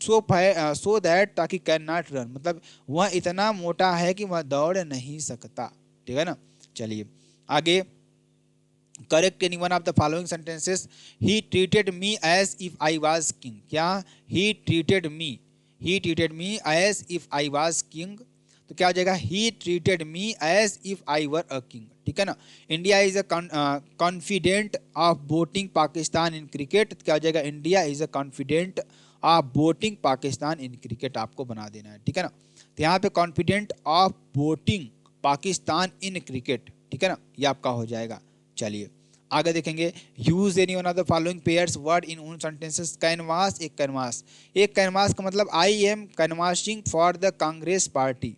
सो दैट, ताकि कैन नॉट रन, मतलब वह इतना मोटा है कि वह दौड़ नहीं सकता, ठीक है ना। चलिए आगे, correct any one of the following sentences, he treated me as if I was king, क्या, he treated me as if I was king, तो क्या हो जाएगा, he treated me as if I were a king, ठीक है ना। India is a confident of boating Pakistan in cricket, क्या हो जाएगा, India is a confident of boating Pakistan in cricket, आपको बना देना है, ठीक है ना। तो यहाँ पे confident of boating Pakistan in cricket, ठीक है ना, ये आपका हो जाएगा। चलिए आगे देखेंगे, use any one of the following pairs word in उन सेंटेंसेस, कैनवास, एक कैनवास, एक कैनवास का मतलब I am canvassing for the Congress party,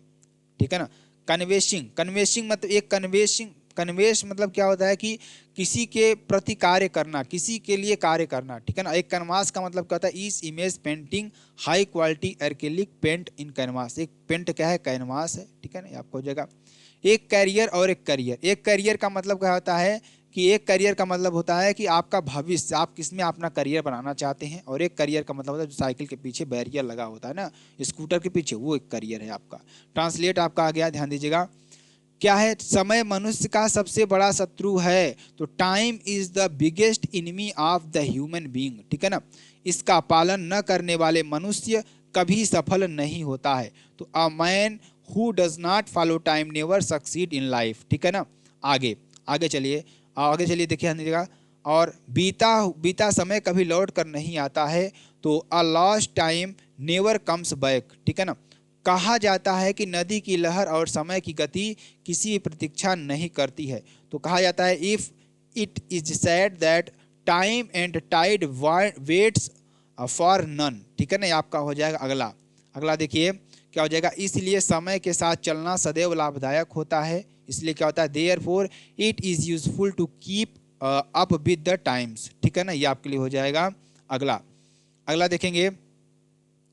ठीक है ना। कन्वेशिंग, कन्वेशिंग मतलब एक कन्वेशिंग, कन्वेश मतलब क्या होता है कि किसी के प्रति कार्य करना, किसी के लिए कार्य करना, ठीक है ना। एक कैनवास का मतलब क्या होता है, इस image painting high quality acrylic paint in canvas, एक पेंट क्या है, कैनवास है, ठीक है ना, आपको हो जाएगा। एक कैरियर और एक करियर, एक करियर का मतलब क्या होता है कि एक करियर का मतलब होता है कि आपका भविष्य, आप किसमें अपना करियर बनाना चाहते हैं, और एक करियर का मतलब होता है जो साइकिल के पीछे बैरियर लगा होता है ना, स्कूटर के पीछे, वो एक करियर है आपका। ट्रांसलेट आपका आ गया, ध्यान दीजिएगा। क्या है? समय मनुष्य का सबसे बड़ा शत्रु है। तो time is the biggest enemy of the human being, ठीक है ना। इसका पालन न करने वाले मनुष्य कभी सफल नहीं होता है। तो a man who does not follow time never succeed in life, ठीक है ना। आगे आगे चलिए, आगे चलिए, देखिए दीजिएगा। और बीता बीता समय कभी लौट कर नहीं आता है। तो a lost time never comes back, ठीक है ना। कहा जाता है कि नदी की लहर और समय की गति किसी की प्रतीक्षा नहीं करती है। तो कहा जाता है if it is said that time and tide waits for none, ठीक है ना। ये आपका हो जाएगा अगला। अगला देखिए क्या हो जाएगा, इसलिए समय के साथ चलना सदैव लाभदायक होता है। इसलिए क्या होता है, therefore it is useful to keep up with the times, ठीक है ना। ये आपके लिए हो जाएगा अगला। अगला देखेंगे,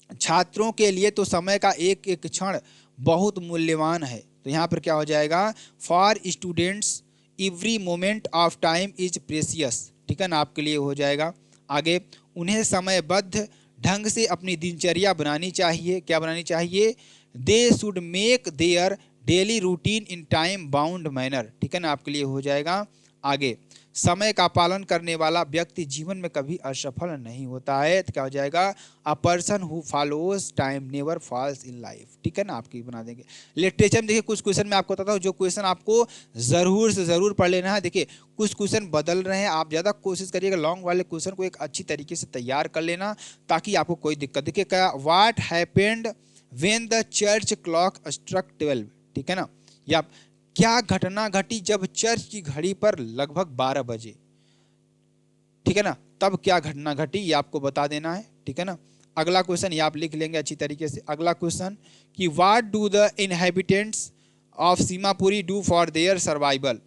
छात्रों के लिए तो समय का एक एक क्षण बहुत मूल्यवान है। तो यहाँ पर क्या हो जाएगा, for students every moment of time is precious, ठीक है ना, आपके लिए हो जाएगा। आगे, उन्हें समयबद्ध ढंग से अपनी दिनचर्या बनानी चाहिए। क्या बनानी चाहिए? They should make their daily routine in time bound manner, ठीक है ना, आपके लिए हो जाएगा आगे। समय का पालन करने वाला व्यक्ति जीवन में कभी असफल नहीं होता है। तो क्या हो जाएगा, a person who follows time never falls in life, ठीक है ना, आपकी बना देंगे। लिटरेचर में देखिए कुछ क्वेश्चन मैं आपको बताता हूँ, जो क्वेश्चन आपको जरूर से जरूर पढ़ लेना है। देखिए कुछ क्वेश्चन बदल रहे हैं, आप ज्यादा कोशिश करिएगा लॉन्ग वाले क्वेश्चन को एक अच्छी तरीके से तैयार कर लेना, ताकि आपको कोई दिक्कत। देखिए क्या, what happened when the church clock struck 12, ठीक है ना। या क्या घटना घटी जब चर्च की घड़ी पर लगभग 12 बजे, ठीक है ना, तब क्या घटना घटी, ये आपको बता देना है, ठीक है ना। अगला क्वेश्चन ये आप लिख लेंगे अच्छी तरीके से। अगला क्वेश्चन कि what do the inhabitants of Seemapuri do for their survival.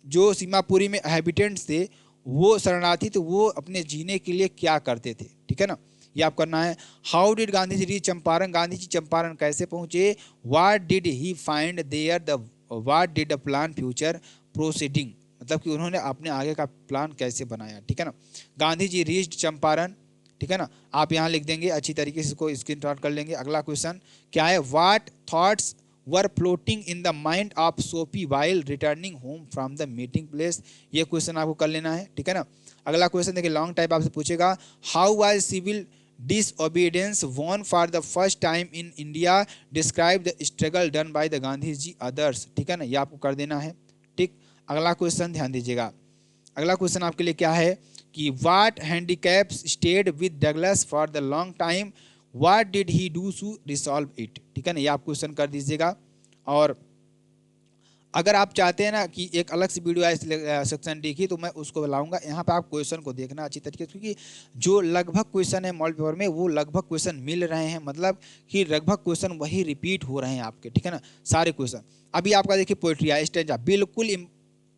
जो सीमापुरी में हैबिटेंट्स थे, वो शरणार्थी, तो वो अपने जीने के लिए क्या करते थे, ठीक है ना। ये आप करना है। How did Gandhi ji reach Champaran, Gandhi ji Champaran कैसे पहुंचे। What did he find there the what did the plan future proceeding, मतलब कि उन्होंने अपने आगे का प्लान कैसे बनाया, ठीक है ना। गांधी जी रीच्ड चंपारण, ठीक है ना, आप यहाँ लिख देंगे अच्छी तरीके से, इसको स्क्रीनशॉट कर लेंगे। अगला क्वेश्चन क्या है, what thoughts were floating in the mind of Sophie while returning home from the meeting place. ये क्वेश्चन आपको कर लेना है, ठीक है ना। अगला क्वेश्चन देखिए, लॉन्ग टाइप आपसे पूछेगा, how was civil disobedience won for the first time in India, describe the struggle done by the Gandhi ji others, ठीक है ना, ये आपको कर देना है, ठीक। अगला क्वेश्चन ध्यान दीजिएगा। अगला क्वेश्चन आपके लिए क्या है कि what handicaps stayed with Douglas for the long time, what did he do to resolve it, ठीक है ना, ये आप क्वेश्चन कर दीजिएगा। और अगर आप चाहते हैं ना कि एक अलग से वीडियो आए सेक्शन डी की, तो मैं उसको लाऊंगा। यहाँ पे आप क्वेश्चन को देखना अच्छी तरीके से, क्योंकि जो लगभग क्वेश्चन है मॉडल पेपर में, वो लगभग क्वेश्चन मिल रहे हैं, मतलब कि लगभग क्वेश्चन वही रिपीट हो रहे हैं आपके, ठीक है ना, सारे क्वेश्चन। अभी आपका देखिए पोएट्री आया, स्टैंजा, बिल्कुल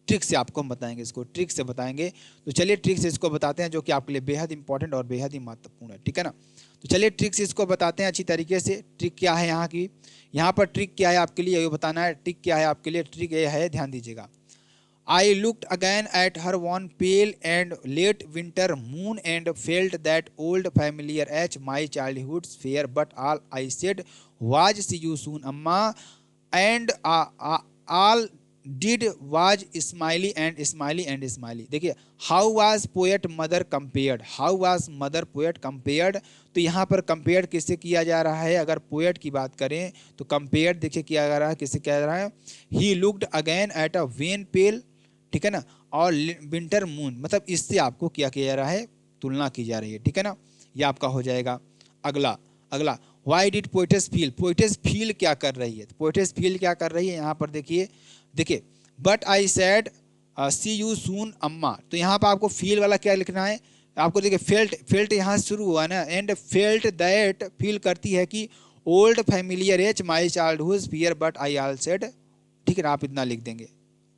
ट्रिक से आपको हम बताएंगे, इसको ट्रिक से बताएंगे। तो चलिए ट्रिक से इसको बताते हैं, जो कि आपके लिए बेहद इंपॉर्टेंट और बेहद ही महत्वपूर्ण है, ठीक है ना। तो चलिए ट्रिक से इसको बताते हैं अच्छी तरीके से। ट्रिक क्या है यहाँ की, यहाँ पर ट्रिक क्या है आपके लिए ये बताना है। ट्रिक क्या है आपके लिए, ट्रिक ये है, ध्यान दीजिएगा। I looked again at her one pale and late winter moon and felt that old familiar ache my childhood's fear, but all I said was see you soon Amma, and all did was smiley and smiley and smiley. देखिए, how was poet mother compared, how was mother poet compared. तो यहाँ पर compare किससे किया जा रहा है, अगर पोएट की बात करें तो कंपेयर देखिए किया जा रहा है, किससे किया जा रहा है, he looked again at a wan pale, ठीक है ना, और विंटर मून, मतलब इससे आपको क्या किया जा रहा है, तुलना की जा रही है, ठीक है ना, ये आपका हो जाएगा। अगला अगला why did poetess feel, poetess feel क्या कर रही है, पोइटेस फील क्या कर रही है, यहाँ पर देखिए, देखिए but I said see you soon Amma. तो यहाँ पर आपको फील वाला क्या लिखना है, आपको देखिए फेल्ट, फेल्ट यहाँ शुरू हुआ ना, एंड फेल्ट दैट, फील करती है कि old familiar ache my childhood fear but I all said, ठीक है ना, आप इतना लिख देंगे,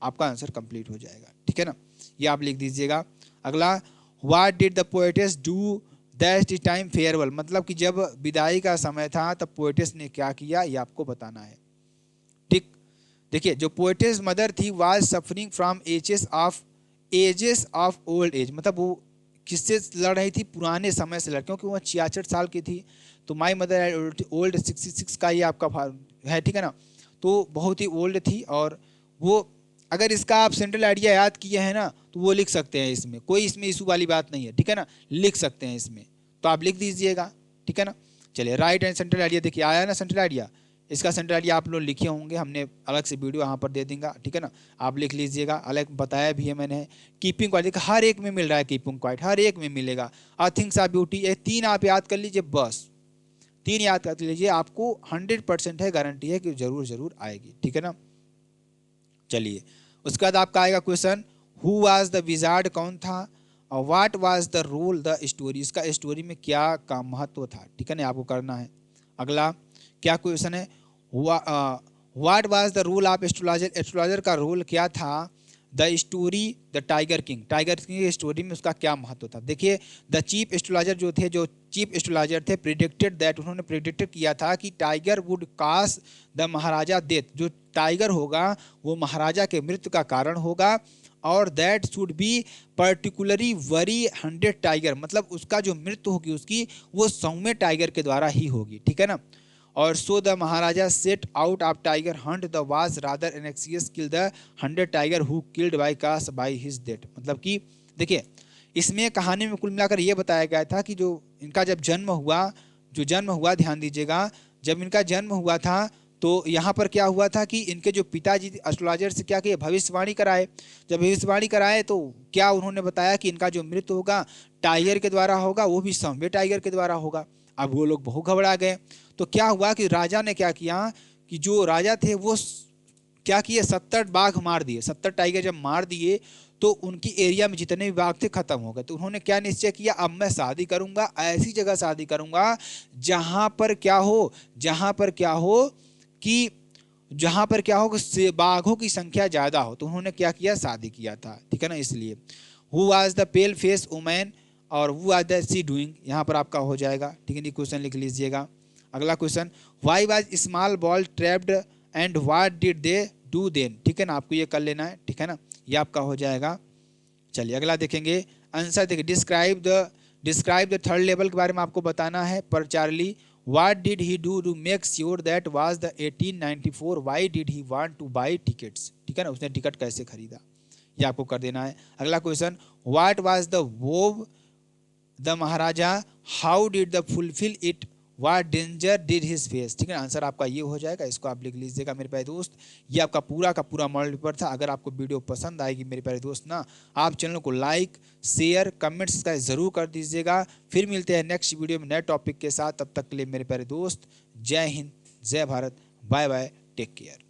आपका आंसर कंप्लीट हो जाएगा, ठीक है ना, ये आप लिख दीजिएगा। अगला, what did the poetess do that time farewell, मतलब कि जब विदाई का समय था तब पोएटेस ने क्या किया, ये आपको बताना है, ठीक। देखिए, जो पोएटेस मदर थी was suffering from aches of ages of old age, मतलब वो किससे लड़ रही थी, पुराने समय से लड़, क्योंकि वो 66 साल की थी। तो माई मदर ओल्ड 66 का ये आपका है, ठीक है ना। तो बहुत ही ओल्ड थी, और वो अगर इसका आप सेंट्रल आइडिया याद किए हैं ना तो वो लिख सकते हैं इसमें, कोई इसमें इशू वाली बात नहीं है, ठीक है ना, लिख सकते हैं इसमें, तो आप लिख दीजिएगा, ठीक है ना। चलिए राइट एंड सेंट्रल आइडिया देखिए आया ना सेंट्रल आइडिया, इसका सेंट्रल आइडिया आप लोग लिखे होंगे, हमने अलग से वीडियो यहाँ पर दे देंगे, ठीक है ना, आप लिख लीजिएगा, अलग बताया भी है मैंने। कीपिंग क्वाइट हर एक में मिल रहा है, कीपिंग क्वाइट हर एक में मिलेगा। आ थिंग्स आर ब्यूटी, ये 3 आप याद कर लीजिए, बस 3 याद कर लीजिए, आपको 100% है, गारंटी है कि जरूर आएगी, ठीक है ना। चलिए उसके बाद आपका आएगा question, who was the wizard, कौन था, और what was the role the story, इसका स्टोरी में क्या का महत्व था, ठीक है ना, आपको करना है। अगला क्या क्वेश्चन है, what was the role of astrologer, astrologer का रोल क्या था, the story the tiger king, tiger king की स्टोरी में उसका क्या महत्व था। देखिए द चीफ एस्ट्रोलॉजर जो थे, जो चीफ एस्ट्रोलॉजर थे, प्रिडिक्टेड दैट, उन्होंने प्रिडिक्ट किया था कि tiger would cast the Maharaja death, जो टाइगर होगा वो महाराजा के मृत्यु का कारण होगा, और that should be particularly worry 100 tiger, मतलब उसका जो मृत्यु होगी उसकी वो 100वें टाइगर के द्वारा ही होगी, ठीक है ना। और so the Maharaja set out of tiger hunt the was rather anxious kill the 100 tiger who killed by cast by his death, मतलब कि देखिए इसमें कहानी में कुल मिलाकर ये बताया गया था कि जो इनका जब जन्म हुआ, ध्यान दीजिएगा, जब इनका जन्म हुआ था तो यहाँ पर क्या हुआ था कि इनके जो पिताजी एस्ट्रोलॉजर से क्या किए, भविष्यवाणी कराए। जब भविष्यवाणी कराए तो क्या उन्होंने बताया कि इनका जो मृत्यु होगा टाइगर के द्वारा होगा, वो भी 100वें टाइगर के द्वारा होगा। अब वो लोग बहुत घबरा गए, तो क्या हुआ कि राजा ने क्या किया कि जो राजा थे वो क्या किए, 70 बाघ मार दिए, 70 टाइगर जब मार दिए तो उनकी एरिया में जितने भी बाघ थे खत्म हो गए। तो उन्होंने क्या निश्चय किया, अब मैं शादी करूंगा, ऐसी जगह शादी करूंगा जहां पर क्या हो, कि बाघों की संख्या ज्यादा हो। तो उन्होंने क्या किया, शादी किया था, ठीक है ना। इसलिए who was the pale face women और who was the she doing, यहाँ पर आपका हो जाएगा, ठीक है, ये क्वेश्चन लिख लीजिएगा। अगला question, why was small ball trapped and what did they do then, ठीक है ना, आपको ये कर लेना है, ठीक है ना, ये आपका हो जाएगा। चलिए अगला देखेंगे, आंसर देखिए, डिस्क्राइब द थर्ड लेवल के बारे में आपको बताना है। पर Charlie, what did he do to make sure that was the 1894, why did he want to buy tickets, ठीक है ना, उसने टिकट कैसे खरीदा, ये आपको कर देना है। अगला question, what was the वोव the Maharaja, how did the fulfil it, what danger did his face, ठीक है, आंसर आपका ये हो जाएगा, इसको आप लिख लीजिएगा मेरे प्यारे दोस्त। ये आपका पूरा का पूरा मॉडल पेपर था। अगर आपको वीडियो पसंद आएगी मेरे प्यारे दोस्त ना, आप चैनल को लाइक शेयर कमेंट्स का जरूर कर दीजिएगा। फिर मिलते हैं नेक्स्ट वीडियो में नए टॉपिक के साथ, तब तक के लिए मेरे प्यारे दोस्त जय हिंद जय Bharat, bye bye, take care.